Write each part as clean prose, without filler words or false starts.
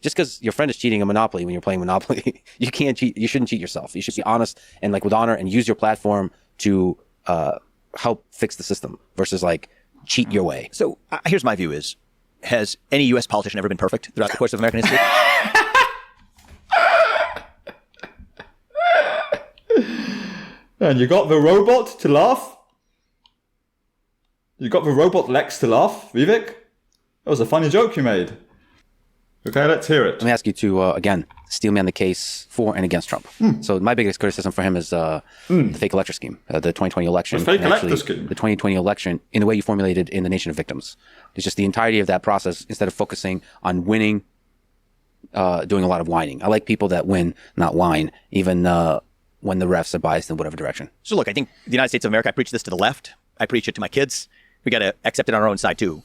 Just because your friend is cheating a Monopoly when you're playing Monopoly, you can't cheat. You shouldn't cheat yourself. You should be honest and like with honor and use your platform to help fix the system versus like cheat your way. So here's my view is, has any U.S. politician ever been perfect throughout the course of American history? And you got the robot to laugh? You got the robot Lex to laugh, Vivek? That was a funny joke you made. Okay, let's hear it. Let me ask you to, again, steelman the case for and against Trump. So my biggest criticism for him is the fake elector scheme, the 2020 election. The fake elector scheme? The 2020 election in the way you formulated in the Nation of Victims. It's just the entirety of that process, instead of focusing on winning, doing a lot of whining. I like people that win, not whine, even when the refs are biased in whatever direction. So look, I think the United States of America, I preach this to the left. I preach it to my kids. We got to accept it on our own side too.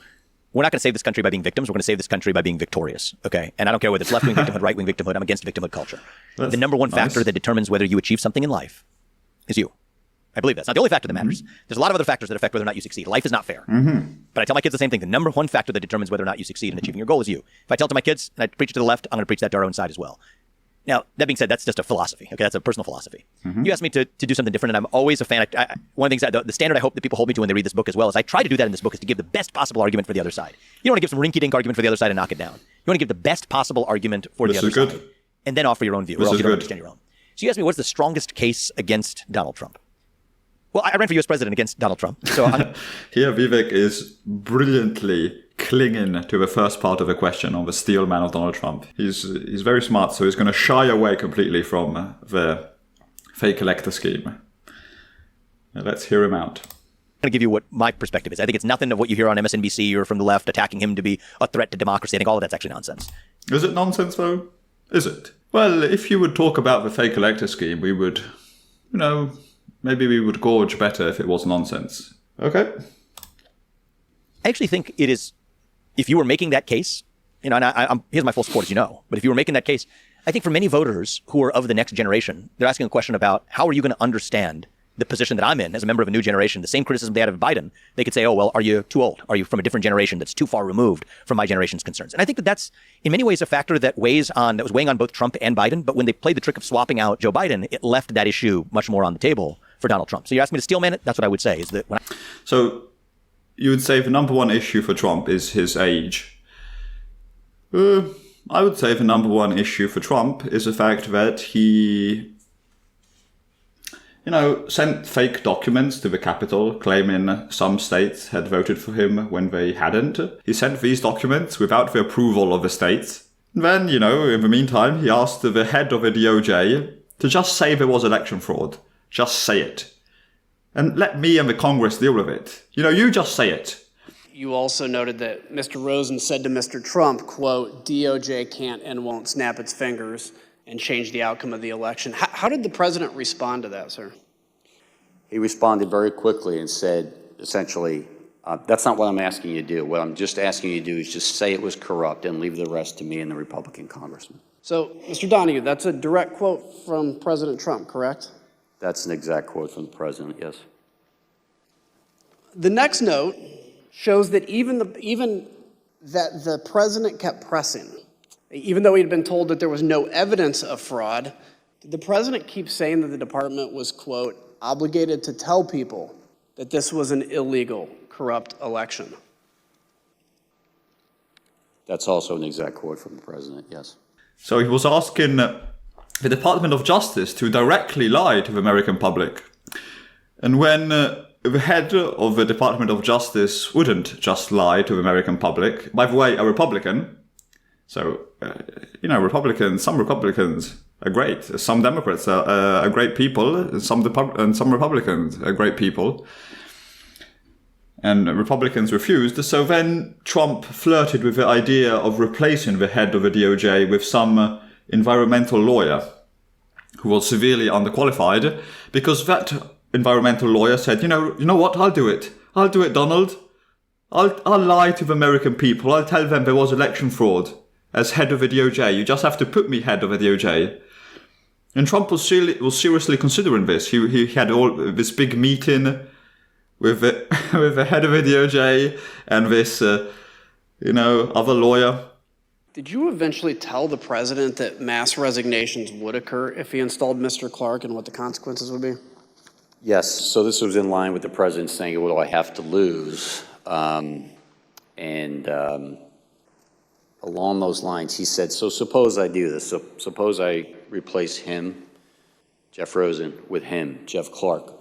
We're not going to save this country by being victims. We're going to save this country by being victorious. Okay. And I don't care whether it's left-wing victimhood, right-wing victimhood. I'm against victimhood culture. The number one factor that determines whether you achieve something in life is you. I believe that's not the only factor that matters. There's a lot of other factors that affect whether or not you succeed. Life is not fair. But I tell my kids the same thing. The number one factor that determines whether or not you succeed in achieving your goal is you. If I tell it to my kids and I preach it to the left, I'm going to preach that to our own side as well. Now, that being said, that's just a philosophy. Okay, that's a personal philosophy. You asked me to do something different, and I'm always a fan. One of the things, the standard I hope that people hold me to when they read this book as well is I try to do that in this book is to give the best possible argument for the other side. You don't want to give some rinky-dink argument for the other side and knock it down. You want to give the best possible argument for the other side. And then offer your own view, or else you don't understand your own. So you asked me, what's the strongest case against Donald Trump? Well, I ran for U.S. president against Donald Trump. So Here, Vivek is brilliantly clinging to the first part of the question on the steelman of Donald Trump. He's very smart, so he's going to shy away completely from the fake elector scheme. Let's hear him out. I'm going to give you what my perspective is. I think it's nothing of what you hear on MSNBC or from the left attacking him to be a threat to democracy. I think all of that's actually nonsense. Is it nonsense, though? Is it? Well, if you would talk about the fake elector scheme, we would, maybe we would gorge better if it was nonsense. Okay. I actually think it is, if you were making that case, and here's my full support, as you know, but if you were making that case, I think for many voters who are of the next generation, they're asking a question about how are you going to understand the position that I'm in as a member of a new generation, the same criticism they had of Biden. They could say, oh, well, are you too old? Are you from a different generation that's too far removed from my generation's concerns? And I think that that's in many ways a factor that was weighing on both Trump and Biden. But when they played the trick of swapping out Joe Biden, it left that issue much more on the table for Donald Trump. So you asked me to steelman it. That's what I would say is that So you would say the number one issue for Trump is his age. I would say the number one issue for Trump is the fact that he, sent fake documents to the Capitol claiming some states had voted for him when they hadn't. He sent these documents without the approval of the states. Then, in the meantime, he asked the head of the DOJ to just say there was election fraud. Just say it. And let me and the Congress deal with it. You just say it. You also noted that Mr. Rosen said to Mr. Trump, quote, DOJ can't and won't snap its fingers and change the outcome of the election. How did the president respond to that, sir? He responded very quickly and said, essentially, that's not what I'm asking you to do. What I'm just asking you to do is just say it was corrupt and leave the rest to me and the Republican congressman. So, Mr. Donahue, that's a direct quote from President Trump, correct? That's an exact quote from the president, yes. The next note shows that even that the president kept pressing. Even though he had been told that there was no evidence of fraud, the president keeps saying that the department was, quote, obligated to tell people that this was an illegal, corrupt election. That's also an exact quote from the president, yes. So he was asking the Department of Justice to directly lie to the American public. And when the head of the Department of Justice wouldn't just lie to the American public, by the way, a Republican, so, some Republicans are great. Some Democrats are great people, and some Republicans are great people. And Republicans refused. So then Trump flirted with the idea of replacing the head of the DOJ with some environmental lawyer who was severely underqualified, because that environmental lawyer said, you know what, I'll do it. I'll do it, Donald. I'll lie to the American people. I'll tell them there was election fraud as head of the DOJ. You just have to put me head of the DOJ. And Trump was seriously considering this. He had all this big meeting with the head of the DOJ and this, other lawyer. Did you eventually tell the president that mass resignations would occur if he installed Mr. Clark and what the consequences would be? Yes, so this was in line with the president saying, what do I have to lose? Along those lines, he said, so suppose I do this. So suppose I replace him, Jeff Rosen, with him, Jeff Clark.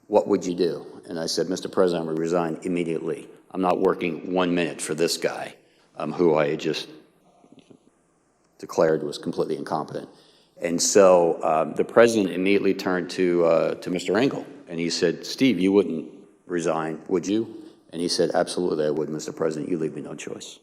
What would you do? And I said, Mr. President, I would resign immediately. I'm not working 1 minute for this guy, who I had just declared was completely incompetent. And so the president immediately turned to Mr. Engel, and he said, Steve, you wouldn't resign, would you? And he said, absolutely I would, Mr. President. You leave me no choice.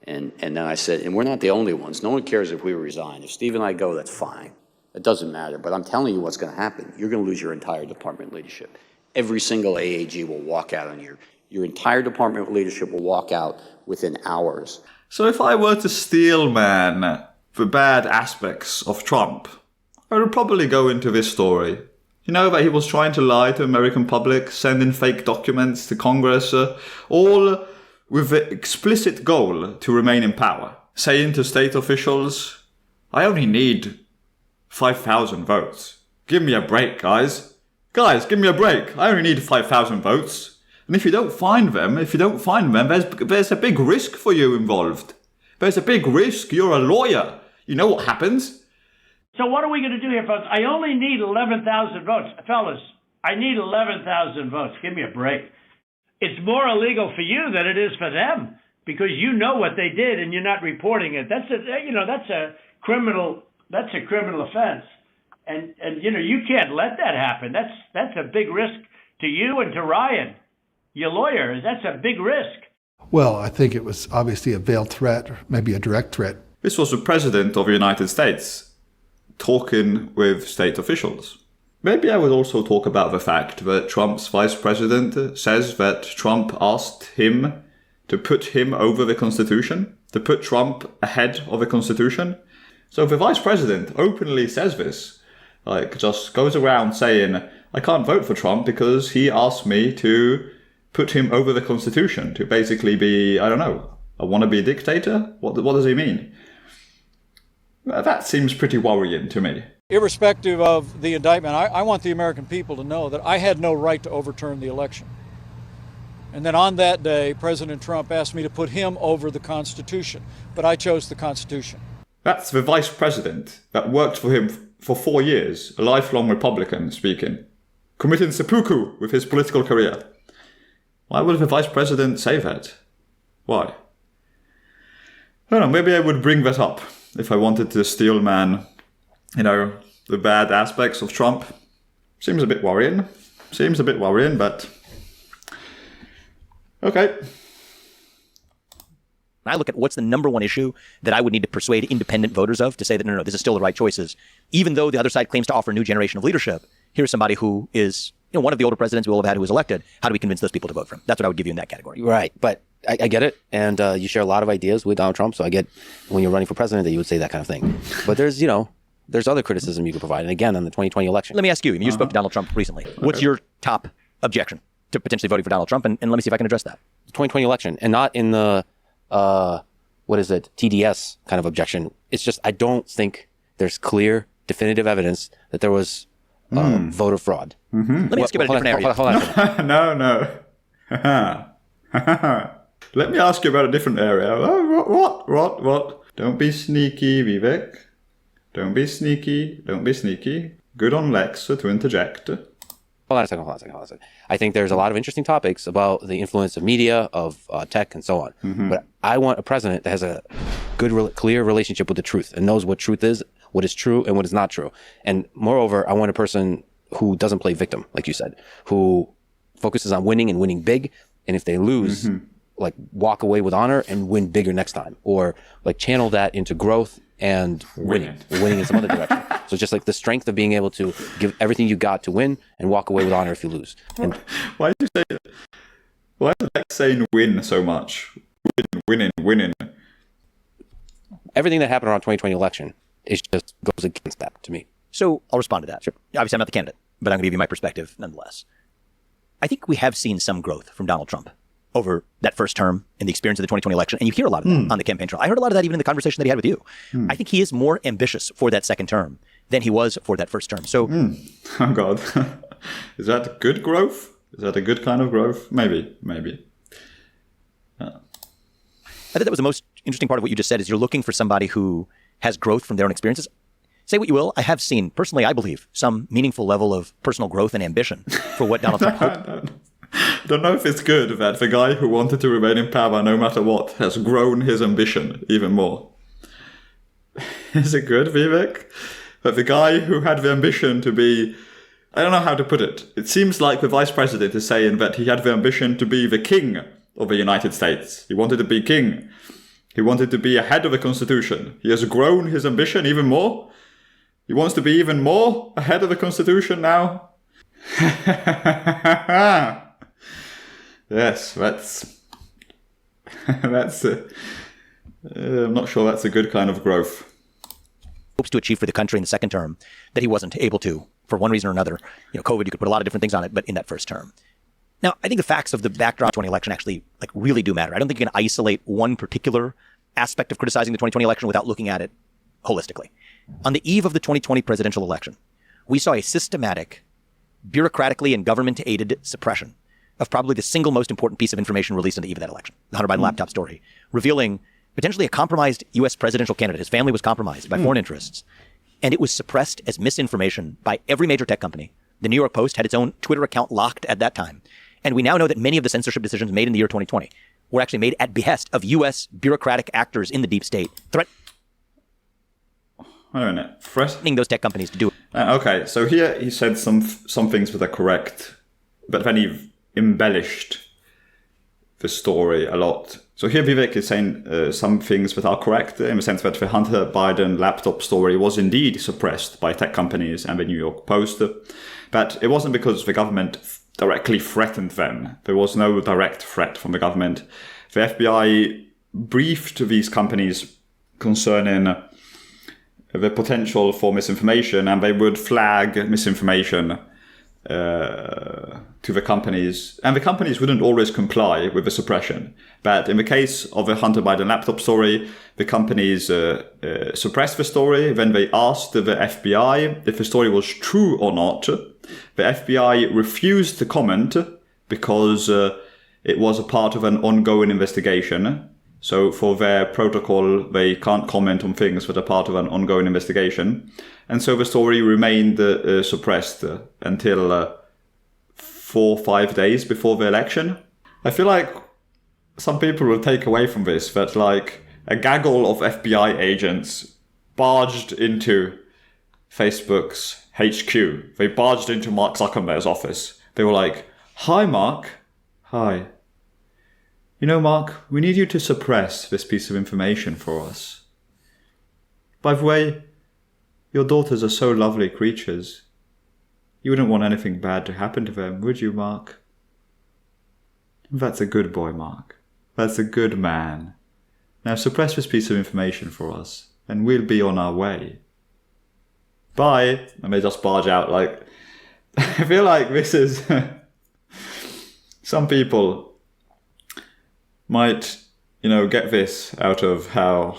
And then I said, and we're not the only ones. No one cares if we resign. If Steve and I go, that's fine. It doesn't matter. But I'm telling you what's going to happen. You're going to lose your entire department leadership. Every single AAG will walk out on your entire department leadership will walk out within hours. So if I were to steelman the bad aspects of Trump, I would probably go into this story. You know that he was trying to lie to the American public, send in fake documents to Congress, all with the explicit goal to remain in power. Saying to state officials, I only need 5,000 votes. Give me a break, guys. Guys, give me a break. I only need 5,000 votes. And if you don't find them, there's a big risk for you involved. There's a big risk. You're a lawyer. You know what happens. So what are we going to do here, folks? I only need 11,000 votes. Fellas, I need 11,000 votes. Give me a break. It's more illegal for you than it is for them because you know what they did and you're not reporting it. That's a criminal offense. And you can't let that happen. That's a big risk to you and to Ryan, your lawyer. That's a big risk. Well, I think it was obviously a veiled threat, or maybe a direct threat. This was the President of the United States talking with state officials. Maybe I would also talk about the fact that Trump's vice president says that Trump asked him to put him over the Constitution, to put Trump ahead of the Constitution. So the vice president openly says this, just goes around saying, I can't vote for Trump because he asked me to put him over the Constitution, to basically be, I don't know, a wannabe dictator? What does he mean? That seems pretty worrying to me. Irrespective of the indictment, I want the American people to know that I had no right to overturn the election. And then on that day, President Trump asked me to put him over the Constitution, but I chose the Constitution. That's the vice president that worked for him for 4 years, a lifelong Republican speaking, committing seppuku with his political career. Why would the vice president say that? Why? I don't know, maybe I would bring that up if I wanted to steelman, the bad aspects of Trump. Seems a bit worrying, but okay. I look at what's the number one issue that I would need to persuade independent voters of to say that, no, this is still the right choices. Even though the other side claims to offer a new generation of leadership, here's somebody who is, one of the older presidents we will have had who was elected. How do we convince those people to vote for him? That's what I would give you in that category. Right. But I get it. And you share a lot of ideas with Donald Trump. So I get when you're running for president that you would say that kind of thing. But there's other criticism you could provide. And again, on the 2020 election. Let me ask you, you spoke to Donald Trump recently. Okay. What's your top objection to potentially voting for Donald Trump? And let me see if I can address that. The 2020 election, and not in the, TDS kind of objection. It's just, I don't think there's clear, definitive evidence that there was voter fraud. Mm-hmm. Let me ask you about a different area. Hold on. No. Let me ask you about a different area. What? Don't be sneaky, Vivek. Don't be sneaky. Good on Lex to interject. Hold on a second. I think there's a lot of interesting topics about the influence of media, of tech, and so on. Mm-hmm. But I want a president that has a good, clear relationship with the truth and knows what truth is, what is true, and what is not true. And moreover, I want a person who doesn't play victim, like you said, who focuses on winning and winning big. And if they lose, walk away with honor and win bigger next time, or channel that into growth and winning in some other direction. So just the strength of being able to give everything you got to win and walk away with honor if you lose. And why did you say? Why is Lex saying win so much? Winning. Everything that happened around 2020 election just goes against that to me. So I'll respond to that. Sure. Obviously, I'm not the candidate, but I'm going to give you my perspective nonetheless. I think we have seen some growth from Donald Trump over that first term and the experience of the 2020 election. And you hear a lot of that on the campaign trail. I heard a lot of that even in the conversation that he had with you. I think he is more ambitious for that second term than he was for that first term. So, Oh, God. Is that good growth? Is that a good kind of growth? Maybe. I thought that was the most interesting part of what you just said is you're looking for somebody who has growth from their own experiences. Say what you will, I have seen, personally, I believe, some meaningful level of personal growth and ambition for what Donald Trump hoped. I don't know if it's good that the guy who wanted to remain in power no matter what has grown his ambition even more. Is it good, Vivek? That the guy who had the ambition to be... I don't know how to put it. It seems like the vice president is saying that he had the ambition to be the king of the United States. He wanted to be king. He wanted to be ahead of the Constitution. He has grown his ambition even more. He wants to be even more ahead of the Constitution now. Yes, that's I'm not sure that's a good kind of growth. Hopes to achieve for the country in the second term that he wasn't able to for one reason or another. COVID, you could put a lot of different things on it, but in that first term. Now, I think the facts of the backdrop 2020 election actually really do matter. I don't think you can isolate one particular aspect of criticizing the 2020 election without looking at it holistically. On the eve of the 2020 presidential election, we saw a systematic, bureaucratically and government-aided suppression of probably the single most important piece of information released on the eve of that election, the Hunter Biden laptop story, revealing potentially a compromised U.S. presidential candidate. His family was compromised by foreign interests, and it was suppressed as misinformation by every major tech company. The New York Post had its own Twitter account locked at that time. And we now know that many of the censorship decisions made in the year 2020 were actually made at behest of U.S. bureaucratic actors in the deep state, threatening those tech companies to do it. Okay, so here he said some things that are correct, but then he embellished the story a lot. So here Vivek is saying some things that are correct in the sense that the Hunter Biden laptop story was indeed suppressed by tech companies and the New York Post, but it wasn't because the government directly threatened them. There was no direct threat from the government. The FBI briefed these companies concerning the potential for misinformation, and they would flag misinformation to the companies, and the companies wouldn't always comply with the suppression. But in the case of the Hunter Biden laptop story, the companies suppressed the story. Then they asked the FBI if the story was true or not. The FBI refused to comment because it was a part of an ongoing investigation. So for their protocol, they can't comment on things that are part of an ongoing investigation. And so the story remained suppressed until 4 or 5 days before the election. I feel like some people will take away from this that like a gaggle of FBI agents barged into Facebook's HQ. They barged into Mark Zuckerberg's office. They were like, "Hi, Mark. Hi. You know, Mark, we need you to suppress this piece of information for us. By the way, your daughters are so lovely creatures. You wouldn't want anything bad to happen to them, would you, Mark? That's a good boy, Mark. That's a good man. Now suppress this piece of information for us, and we'll be on our way. Bye." And they just barge out like... I feel like this is... Some people might, get this out of how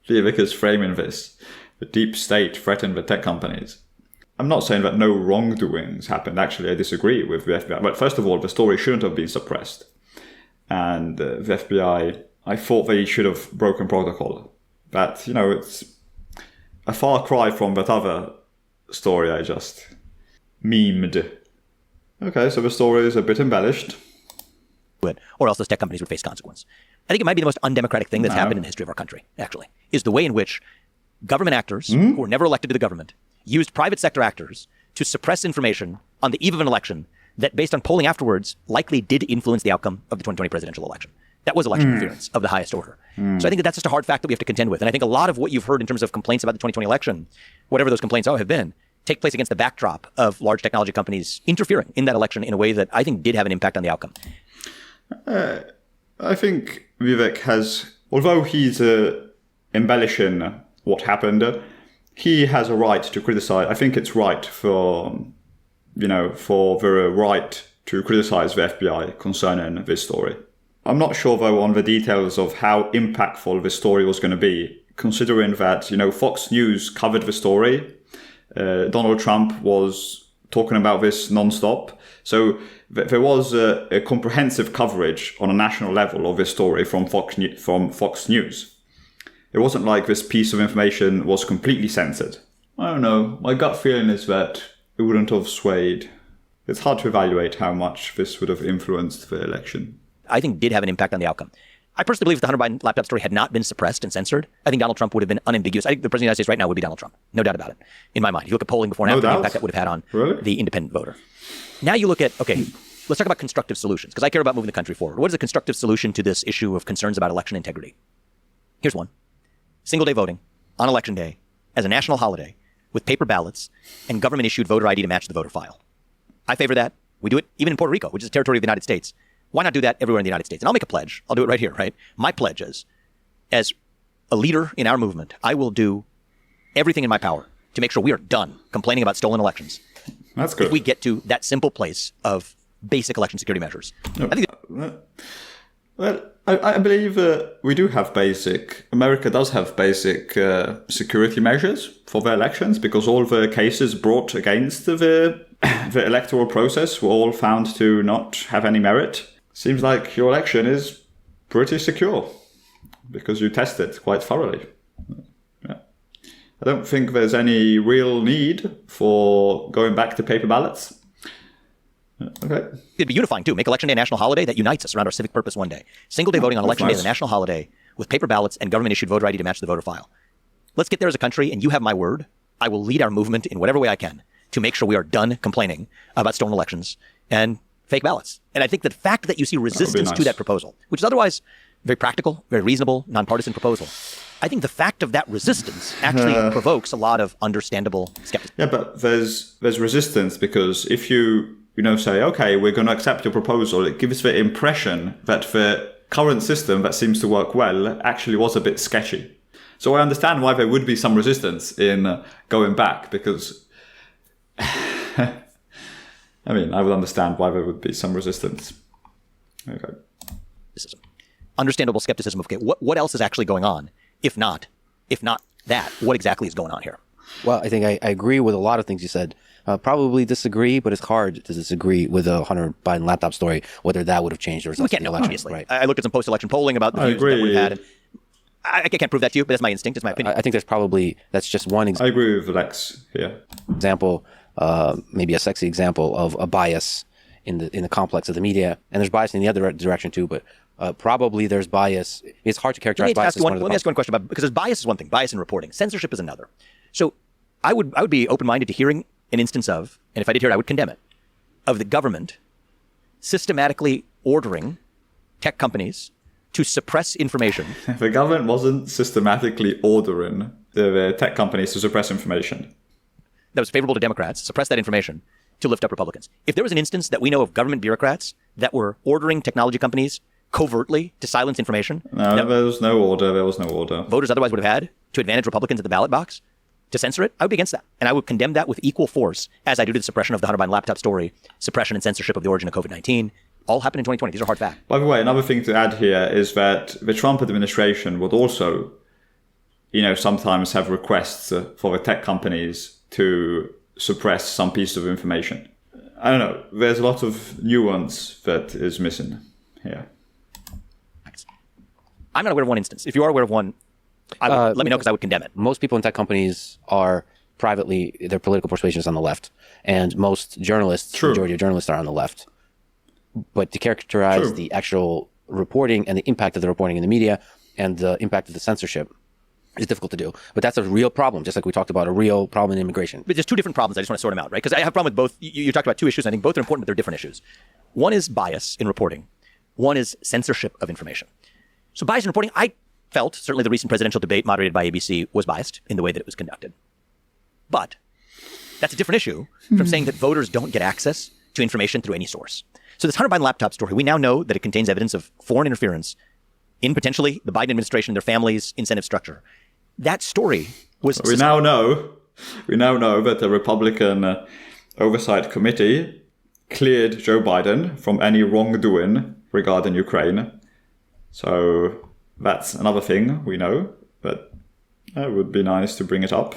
Vivek is framing this. The deep state threatened the tech companies. I'm not saying that no wrongdoings happened. Actually, I disagree with the FBI. But first of all, the story shouldn't have been suppressed. And the FBI, I thought they should have broken protocol. But, it's a far cry from that other story I just memed. Okay, so the story is a bit embellished. Or else those tech companies would face consequence. I think it might be the most undemocratic thing that's happened in the history of our country, actually, is the way in which government actors who were never elected to the government used private sector actors to suppress information on the eve of an election that, based on polling afterwards, likely did influence the outcome of the 2020 presidential election. That was election interference of the highest order. So I think that's just a hard fact that we have to contend with. And I think a lot of what you've heard in terms of complaints about the 2020 election, whatever those complaints have been, take place against the backdrop of large technology companies interfering in that election in a way that I think did have an impact on the outcome. I think Vivek has, although he's embellishing what happened, he has a right to criticize. I think it's right for the right to criticize the FBI concerning this story. I'm not sure, though, on the details of how impactful this story was going to be, considering that, Fox News covered the story. Donald Trump was talking about this non-stop. So there was a comprehensive coverage on a national level of this story from Fox News. It wasn't like this piece of information was completely censored. I don't know. My gut feeling is that it wouldn't have swayed. It's hard to evaluate how much this would have influenced the election. I think did have an impact on the outcome. I personally believe if the Hunter Biden laptop story had not been suppressed and censored, I think Donald Trump would have been unambiguous. I think the president of the United States right now would be Donald Trump. No doubt about it. In my mind. If you look at polling before and after, the impact that would have had on the independent voter. Now you look at, okay, let's talk about constructive solutions, because I care about moving the country forward. What is a constructive solution to this issue of concerns about election integrity? Here's one. Single day voting on election day as a national holiday with paper ballots and government-issued voter ID to match the voter file. I favor that. We do it even in Puerto Rico, which is a territory of the United States. Why not do that everywhere in the United States? And I'll make a pledge. I'll do it right here, right? My pledge is, as a leader in our movement, I will do everything in my power to make sure we are done complaining about stolen elections. That's good. If we get to that simple place of basic election security measures. No. I believe we do have America does have basic security measures for the elections, because all the cases brought against the electoral process were all found to not have any merit. Seems like your election is pretty secure because you test it quite thoroughly. Yeah. I don't think there's any real need for going back to paper ballots. Okay. It'd be unifying too. Make Election Day a national holiday that unites us around our civic purpose one day. Single day voting on Election Day is a national holiday with paper ballots and government-issued voter ID to match the voter file. Let's get there as a country, and you have my word. I will lead our movement in whatever way I can to make sure we are done complaining about stolen elections and fake ballots. And I think the fact that you see resistance to that proposal, which is otherwise very practical, very reasonable, nonpartisan proposal, I think the fact of that resistance actually provokes a lot of understandable skepticism. Yeah, but there's resistance because if you say, okay, we're going to accept your proposal, it gives the impression that the current system that seems to work well actually was a bit sketchy. So I understand why there would be some resistance in going back, because I would understand why there would be some resistance. Okay. Understandable skepticism of, okay, what else is actually going on? If not that, what exactly is going on here? Well, I think I agree with a lot of things you said. Probably disagree, but it's hard to disagree with the Hunter Biden laptop story, whether that would have changed the results of the election. Obviously. Right. I looked at some post-election polling about the views that we had. I can't prove that to you, but that's my instinct. It's my opinion. I think that's just one example. I agree with Lex here. Maybe a sexy example of a bias in the complex of the media, and there's bias in the other direction too. But probably there's bias. It's hard to characterize bias. Let me ask you one question about, because bias is one thing, bias in reporting, censorship is another. So I would be open-minded to hearing an instance of, and if I did hear it, I would condemn it, of the government systematically ordering tech companies to suppress information. The government wasn't systematically ordering the tech companies to suppress information. That was favorable to Democrats, suppress that information to lift up Republicans. If there was an instance that we know of government bureaucrats that were ordering technology companies covertly to silence information. No, there was no order. Voters otherwise would have had to advantage Republicans at the ballot box to censor it. I would be against that. And I would condemn that with equal force as I do to the suppression of the Hunter Biden laptop story, suppression and censorship of the origin of COVID-19. All happened in 2020. These are hard facts. By the way, another thing to add here is that the Trump administration would also, sometimes have requests for the tech companies to suppress some piece of information. I don't know. There's a lot of nuance that is missing here. I'm not aware of one instance. If you are aware of one, let me know, because I would condemn it. Most people in tech companies are privately, their political persuasion is on the left. And most journalists, the majority of journalists are on the left. But to characterize the actual reporting and the impact of the reporting in the media and the impact of the censorship is difficult to do. But that's a real problem, just like we talked about a real problem in immigration. But there's two different problems. I just want to sort them out, right? Because I have a problem with both. You talked about two issues. I think both are important, but they're different issues. One is bias in reporting. One is censorship of information. So bias in reporting, I felt certainly the recent presidential debate moderated by ABC was biased in the way that it was conducted. But that's a different issue from saying that voters don't get access to information through any source. So this Hunter Biden laptop story, we now know that it contains evidence of foreign interference in potentially the Biden administration and their family's incentive structure. That story was... We now know that the Republican Oversight Committee cleared Joe Biden from any wrongdoing regarding Ukraine. So that's another thing we know, but it would be nice to bring it up.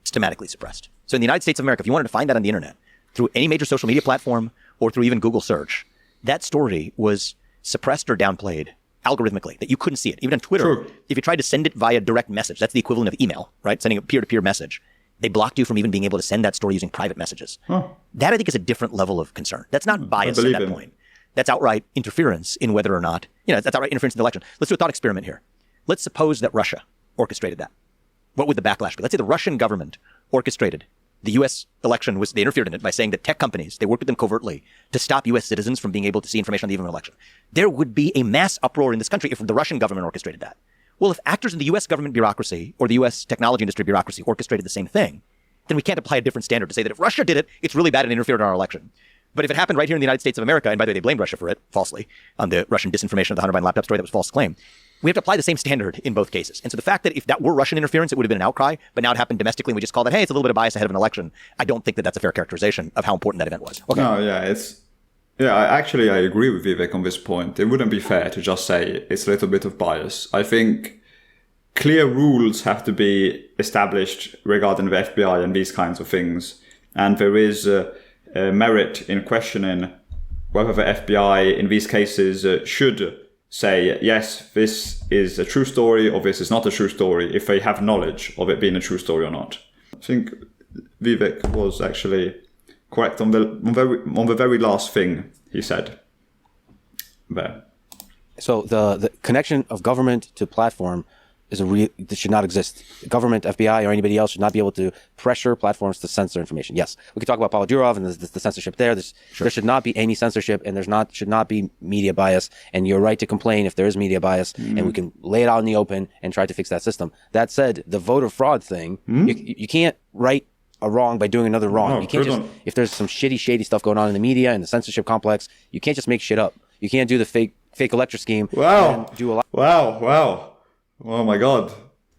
Systematically suppressed. So in the United States of America, if you wanted to find that on the internet, through any major social media platform or through even Google search, that story was suppressed or downplayed algorithmically, that you couldn't see it. Even on Twitter, True. if you tried to send it via direct message, that's the equivalent of email, right? Sending a peer-to-peer message. They blocked you from even being able to send that story using private messages. That, I think, is a different level of concern. That's not bias at that point. That's outright interference in whether or not, that's outright interference in the election. Let's do a thought experiment here. Let's suppose that Russia orchestrated that. What would the backlash be? Let's say the Russian government orchestrated the U.S. election. They interfered in it by saying that tech companies, they worked with them covertly to stop U.S. citizens from being able to see information on the evening of the election. There would be a mass uproar in this country if the Russian government orchestrated that. Well, if actors in the U.S. government bureaucracy or the U.S. technology industry bureaucracy orchestrated the same thing, then we can't apply a different standard to say that if Russia did it, it's really bad and interfered in our election. But if it happened right here in the United States of America, and by the way, they blamed Russia for it, falsely, on the Russian disinformation of the Hunter Biden laptop story, that was a false claim. We have to apply the same standard in both cases. And so the fact that if that were Russian interference, it would have been an outcry, but now it happened domestically and we just call that, hey, it's a little bit of bias ahead of an election. I don't think that that's a fair characterization of how important that event was. Okay. No, I agree with Vivek on this point. It wouldn't be fair to just say it's a little bit of bias. I think clear rules have to be established regarding the FBI and these kinds of things. And there is merit in questioning whether the FBI in these cases should say, yes, this is a true story or this is not a true story, if they have knowledge of it being a true story or not. I think Vivek was actually correct on the very last thing he said there. So the connection of government to platform is that should not exist. Government, FBI, or anybody else should not be able to pressure platforms to censor information. Yes, we could talk about Paul Durov and the censorship there. There should not be any censorship, and should not be media bias. And you're right to complain if there is media bias, and we can lay it out in the open and try to fix that system. That said, the voter fraud thing, you can't right a wrong by doing another wrong. You can't just, if there's some shady stuff going on in the media and the censorship complex, you can't just make shit up. You can't do the fake elector scheme. Wow. And do a lot. Wow. Oh my God.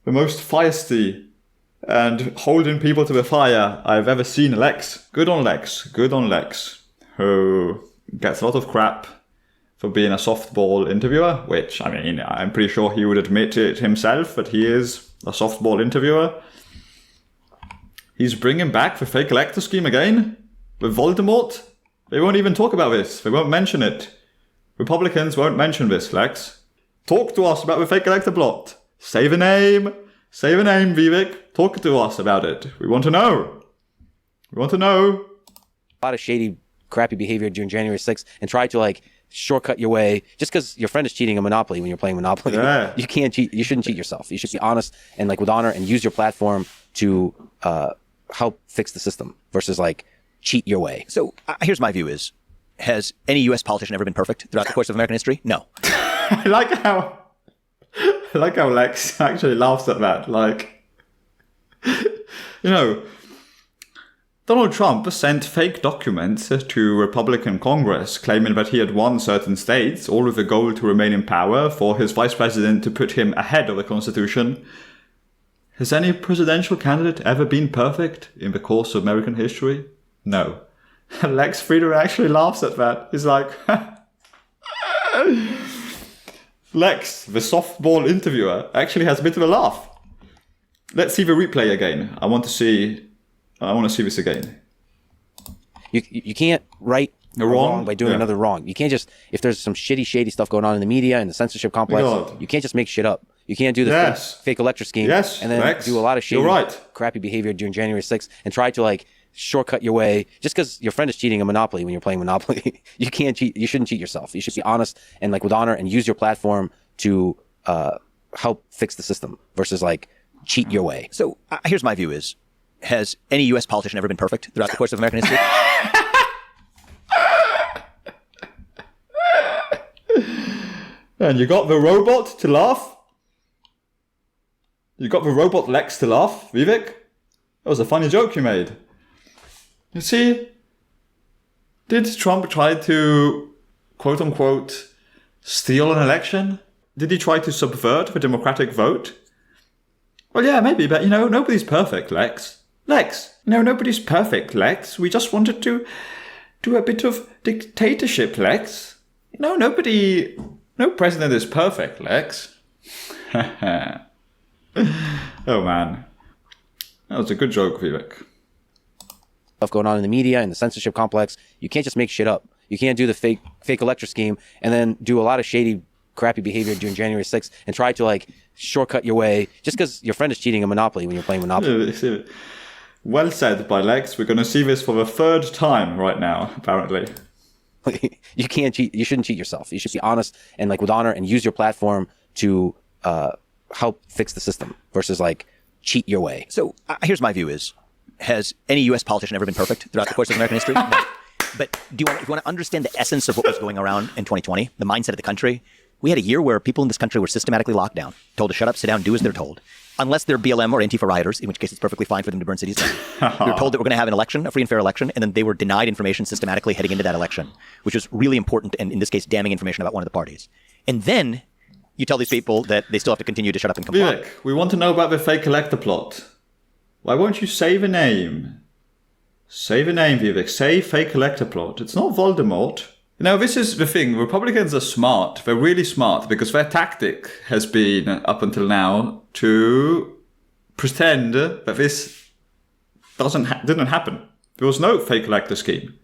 The most feisty and holding people to the fire I've ever seen. Lex. Good on Lex, who gets a lot of crap for being a softball interviewer, which, I mean, I'm pretty sure he would admit it himself, that he is a softball interviewer. He's bringing back the fake elector scheme again with Voldemort. They won't even talk about this. They won't mention it. Republicans won't mention this, Lex. Talk to us about the fake elector plot. Say the name, Vivek. Talk to us about it. We want to know. A lot of shady, crappy behavior during January 6th and try to shortcut your way. Just because your friend is cheating a Monopoly when you're playing Monopoly, you can't cheat. You shouldn't cheat yourself. You should be honest and with honor and use your platform to help fix the system versus cheat your way. So here's my view is, has any U.S. politician ever been perfect throughout the course of American history? No. I like how Lex actually laughs at that. Donald Trump sent fake documents to Republican Congress claiming that he had won certain states, all with the goal to remain in power, for his vice president to put him ahead of the Constitution. Has any presidential candidate ever been perfect in the course of American history? No. Lex Fridman actually laughs at that. He's like, Lex, the softball interviewer, actually has a bit of a laugh. Let's see the replay again. I want to see this again. You can't right a wrong by doing another wrong. You can't just, if there's some shady stuff going on in the media and the censorship complex, you can't just make shit up. You can't do the fake elector scheme and then Lex, do a lot of shady, crappy behavior during January 6th and try to shortcut your way. Just because your friend is cheating a Monopoly when you're playing Monopoly, you can't cheat. You shouldn't cheat yourself. You should be honest and with honor and use your platform to help fix the system versus cheat your way. So here's my view is, has any U.S. politician ever been perfect throughout the course of American history? And you got the robot to laugh? You got the robot Lex to laugh, Vivek? That was a funny joke you made. You see, did Trump try to, quote unquote, steal an election? Did he try to subvert the Democratic vote? Well, yeah, maybe, but nobody's perfect, Lex. Nobody's perfect, Lex. We just wanted to do a bit of dictatorship, Lex. No president is perfect, Lex. Oh man. That was a good joke, Vivek. Stuff going on in the media and the censorship complex. You can't just make shit up. You can't do the fake elector scheme and then do a lot of shady, crappy behavior during January 6th and try to like shortcut your way just because your friend is cheating a Monopoly when you're playing Monopoly. Well said by Lex. We're going to see this for the third time right now, apparently. You can't cheat. You shouldn't cheat yourself. You should be honest and like with honor and use your platform to help fix the system versus like cheat your way. So here's my view is, has any U.S. politician ever been perfect throughout the course of American history? No. But if you want to understand the essence of what was going around in 2020, the mindset of the country, we had a year where people in this country were systematically locked down, told to shut up, sit down, do as they're told. Unless they're BLM or Antifa rioters, in which case it's perfectly fine for them to burn cities down. We were told that we're going to have an election, a free and fair election, and then they were denied information systematically heading into that election, which was really important and, in this case, damning information about one of the parties. And then you tell these people that they still have to continue to shut up and comply. Vivek, we want to know about the fake elector plot. Why won't you say the name? Say the name, Vivek. Say fake elector plot. It's not Voldemort. Now, this is the thing. Republicans are smart. They're really smart because their tactic has been, up until now, to pretend that this didn't happen. There was no fake elector scheme.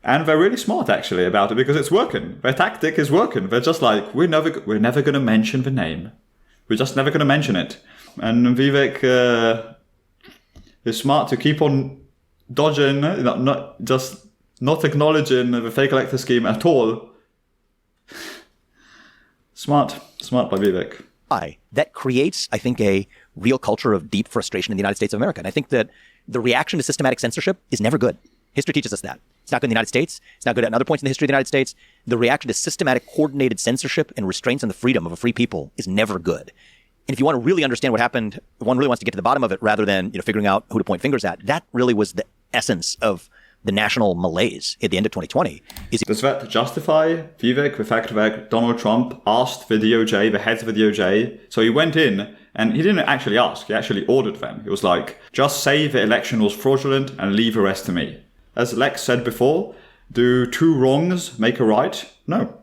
And they're really smart, actually, about it because it's working. Their tactic is working. They're just like, we're never going to mention the name. We're just never going to mention it. And Vivek is smart to keep on dodging, not acknowledging the fake elector scheme at all. Smart by Vivek. That creates, I think, a real culture of deep frustration in the United States of America. And I think that the reaction to systematic censorship is never good. History teaches us that. It's not good in the United States. It's not good at other points in the history of the United States. The reaction to systematic, coordinated censorship and restraints on the freedom of a free people is never good. And if you want to really understand what happened, if one really wants to get to the bottom of it rather than figuring out who to point fingers at, that really was the essence of the national malaise at the end of 2020. Does that justify, Vivek, the fact that Donald Trump asked the DOJ, the heads of the DOJ, so he went in and he didn't actually ask, he actually ordered them. He was like, just say the election was fraudulent and leave the rest to me. As Lex said before, do two wrongs make a right? No.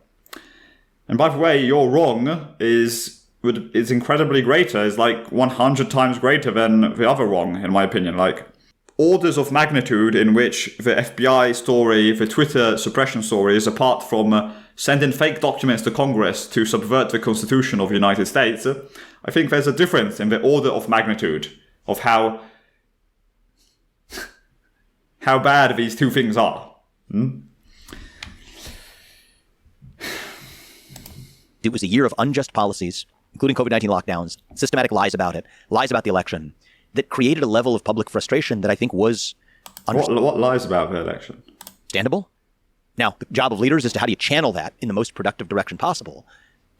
And by the way, your wrong is incredibly greater, is like 100 times greater than the other wrong, in my opinion. Like, orders of magnitude in which the FBI story, the Twitter suppression story is apart from sending fake documents to Congress to subvert the Constitution of the United States. I think there's a difference in the order of magnitude of how bad these two things are. It was a year of unjust policies, including COVID-19 lockdowns, systematic lies about it, lies about the election, that created a level of public frustration that I think was What lies about the election? Understandable. Now, the job of leaders is to how do you channel that in the most productive direction possible.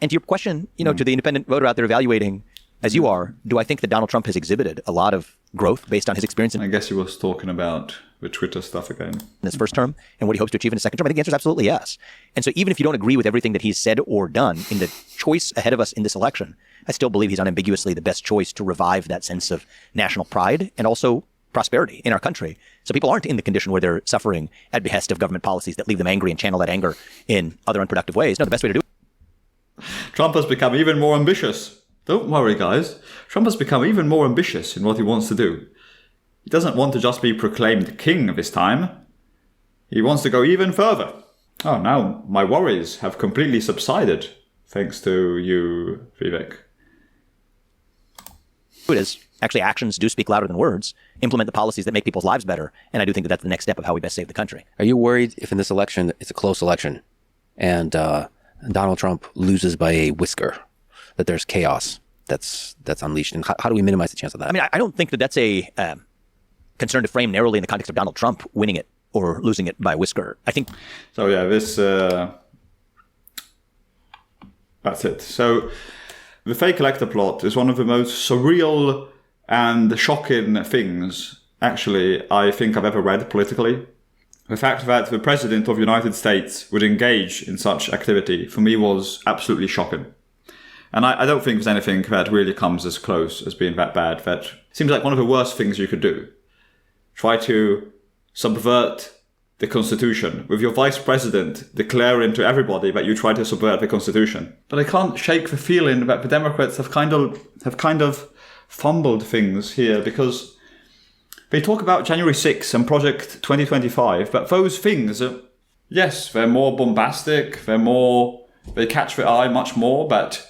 And to your question, to the independent voter out there evaluating, as you are, do I think that Donald Trump has exhibited a lot of growth based on his experience I guess he was talking about the Twitter stuff again. in his first term and what he hopes to achieve in his second term? I think the answer is absolutely yes. And so even if you don't agree with everything that he's said or done in the choice ahead of us in this election, I still believe he's unambiguously the best choice to revive that sense of national pride and also prosperity in our country. So people aren't in the condition where they're suffering at behest of government policies that leave them angry and channel that anger in other unproductive ways. No, the best way to do it. Trump has become even more ambitious. Don't worry, guys. Trump has become even more ambitious in what he wants to do. He doesn't want to just be proclaimed king this time. He wants to go even further. Oh, now my worries have completely subsided, thanks to you, Vivek. It is. Actually, actions do speak louder than words. Implement the policies that make people's lives better. And I do think that that's the next step of how we best save the country. Are you worried if in this election, it's a close election, and Donald Trump loses by a whisker, that there's chaos that's unleashed? And how do we minimize the chance of that? I mean, I don't think that that's a concern to frame narrowly in the context of Donald Trump winning it or losing it by a whisker. I think... So yeah, that's it. So the fake elector plot is one of the most surreal and shocking things, actually, I think I've ever read politically. The fact that the President of the United States would engage in such activity, for me, was absolutely shocking. And I don't think there's anything that really comes as close as being that bad. That seems like one of the worst things you could do. Try to subvert the Constitution, with your vice president declaring to everybody that you try to subvert the Constitution. But I can't shake the feeling that the Democrats have kind of fumbled things here, because they talk about January 6th and Project 2025, but those things, yes, they're more bombastic, they catch the eye much more, but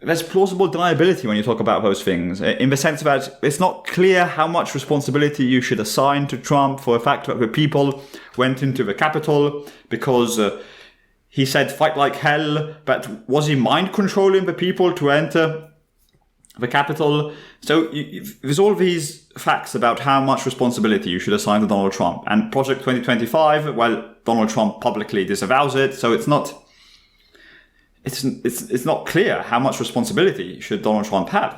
there's plausible deniability when you talk about those things, in the sense that it's not clear how much responsibility you should assign to Trump for the fact that the people went into the Capitol because he said fight like hell, but was he mind controlling the people to enter the Capitol? So there's all these facts about how much responsibility you should assign to Donald Trump. And Project 2025, well, Donald Trump publicly disavows it, so it's not clear how much responsibility should Donald Trump have,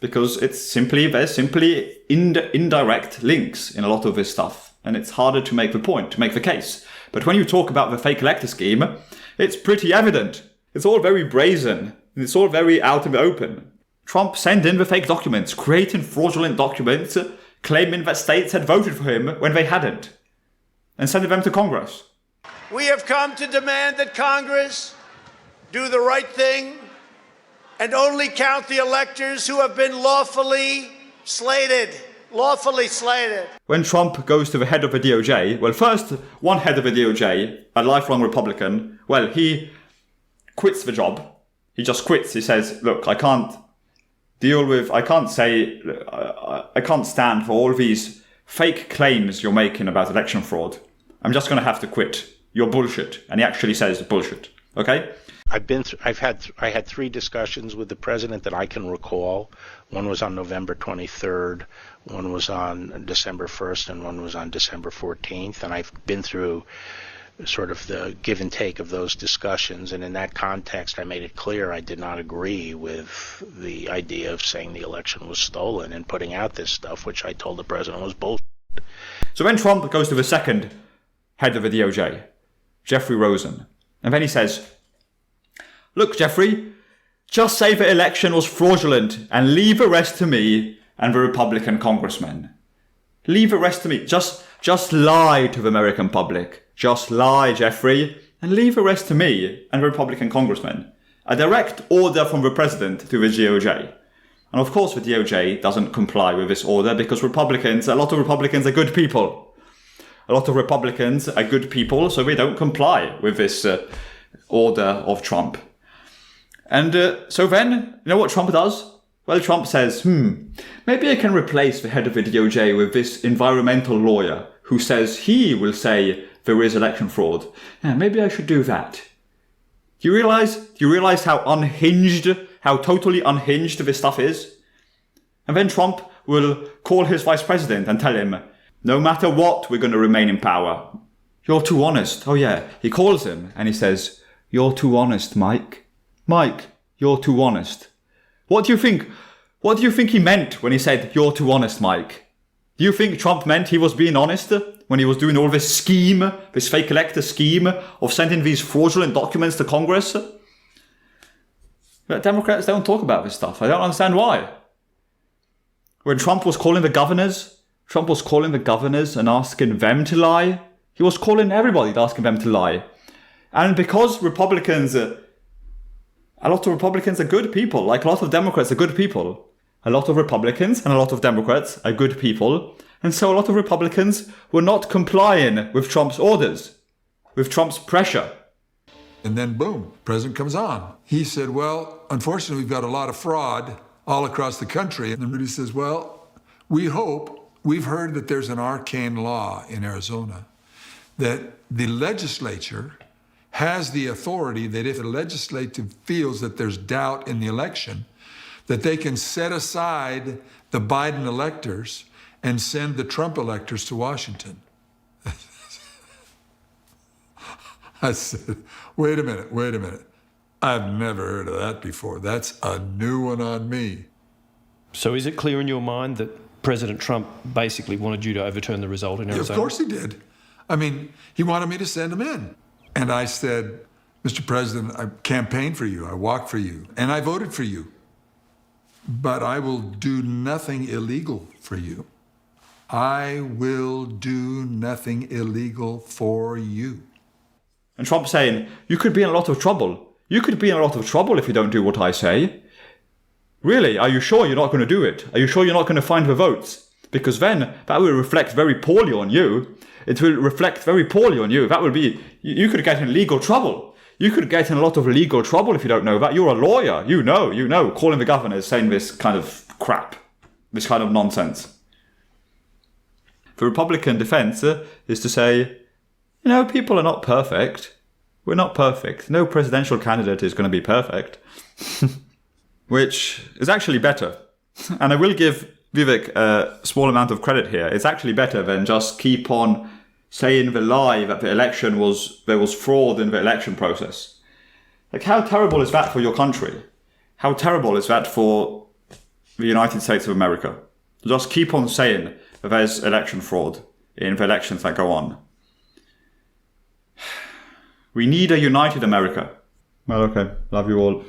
because there's simply indirect links in a lot of this stuff, and it's harder to make the point, to make the case. But when you talk about the fake elector scheme, it's pretty evident. It's all very brazen, and it's all very out in the open. Trump sent in the fake documents, creating fraudulent documents, claiming that states had voted for him when they hadn't, and sending them to Congress. We have come to demand that Congress do the right thing and only count the electors who have been lawfully slated. When Trump goes to the head of the DOJ, well, first, one head of the DOJ, a lifelong Republican, well, he quits the job. He just quits. He says, look, I can't stand for all these fake claims you're making about election fraud. I'm just going to have to quit. You're bullshit. And he actually says bullshit. Okay? I had 3 discussions with the president that I can recall. One was on November 23rd, one was on December 1st, and one was on December 14th. And I've been through sort of the give and take of those discussions. And in that context, I made it clear I did not agree with the idea of saying the election was stolen and putting out this stuff, which I told the president was bullshit. So when Trump goes to the second head of the DOJ, Jeffrey Rosen, and then he says, look, Jeffrey, just say the election was fraudulent and leave the rest to me and the Republican congressmen. Leave the rest to me. Just lie to the American public. Just lie, Jeffrey, and leave the rest to me and the Republican congressmen. A direct order from the president to the DOJ. And of course the DOJ doesn't comply with this order because a lot of Republicans are good people. A lot of Republicans are good people, so they don't comply with this order of Trump. And so then, you know what Trump does? Well, Trump says, maybe I can replace the head of the DOJ with this environmental lawyer who says he will say there is election fraud. Yeah, maybe I should do that. Do you realize how totally unhinged this stuff is? And then Trump will call his vice president and tell him, no matter what, we're going to remain in power. You're too honest. Oh yeah. He calls him and he says, you're too honest, Mike. Mike, you're too honest. What do you think he meant when he said, you're too honest, Mike? Do you think Trump meant he was being honest when he was doing all this scheme, this fake elector scheme of sending these fraudulent documents to Congress? But Democrats don't talk about this stuff. I don't understand why. When Trump was calling the governors and asking them to lie. He was calling everybody asking them to lie. And because a lot of Republicans are good people, like a lot of Democrats are good people. A lot of Republicans and a lot of Democrats are good people. And so a lot of Republicans were not complying with Trump's orders, with Trump's pressure. And then boom, president comes on. He said, well, unfortunately, we've got a lot of fraud all across the country. And then Rudy says, well, we've heard that there's an arcane law in Arizona that the legislature has the authority that if the legislature feels that there's doubt in the election, that they can set aside the Biden electors and send the Trump electors to Washington. I said, wait a minute. I've never heard of that before. That's a new one on me. So is it clear in your mind that President Trump basically wanted you to overturn the result in Arizona? Of course he did. I mean, he wanted me to send him in. And I said, Mr. President, I campaigned for you, I walked for you, and I voted for you. But I will do nothing illegal for you. I will do nothing illegal for you. And Trump saying, you could be in a lot of trouble. You could be in a lot of trouble if you don't do what I say. Really, are you sure you're not going to do it? Are you sure you're not going to find the votes? Because then that will reflect very poorly on you. It will reflect very poorly on you. That would be, you could get in legal trouble. You could get in a lot of legal trouble if you don't know that. You're a lawyer. You know, calling the governor is saying this kind of crap, this kind of nonsense. The Republican defense is to say, people are not perfect. We're not perfect. No presidential candidate is going to be perfect. Which is actually better. And I will give Vivek a small amount of credit here. It's actually better than just keep on saying the lie that the election there was fraud in the election process. Like, how terrible is that for your country? How terrible is that for the United States of America? Just keep on saying that there's election fraud in the elections that go on. We need a united America. Well, okay. Love you all.